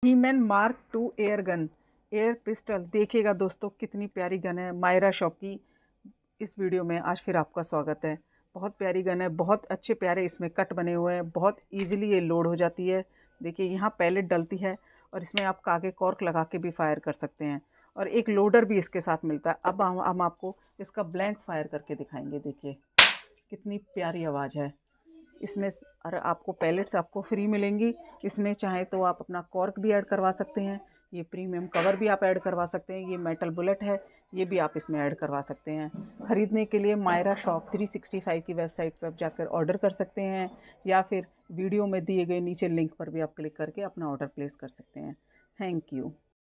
He-Man mark 2 air gun, air pistol. देखिएगा दोस्तों कितनी प्यारी गन है मायरा शॉप की। इस वीडियो में आज फिर आपका स्वागत है। बहुत प्यारी गन है, बहुत अच्छे प्यारे इसमें कट बने हुए हैं, बहुत इजीली ये लोड हो जाती है। देखिए यहाँ पैलेट डलती है और इसमें आप आगे कॉर्क लगा के भी फायर कर सकते हैं और एक लोडर भी इसके साथ मिलता है। अब हम आपको इसका ब्लैंक फायर करके दिखाएंगे। देखिए कितनी प्यारी आवाज़ है इसमें। और आपको पैलेट्स आपको फ्री मिलेंगी। इसमें चाहे तो आप अपना कॉर्क भी ऐड करवा सकते हैं, ये प्रीमियम कवर भी आप ऐड करवा सकते हैं, ये मेटल बुलेट है ये भी आप इसमें ऐड करवा सकते हैं। ख़रीदने के लिए मायरा शॉप 365 की वेबसाइट पर जाकर ऑर्डर कर सकते हैं या फिर वीडियो में दिए गए नीचे लिंक पर भी आप क्लिक करके अपना ऑर्डर प्लेस कर सकते हैं। Thank you.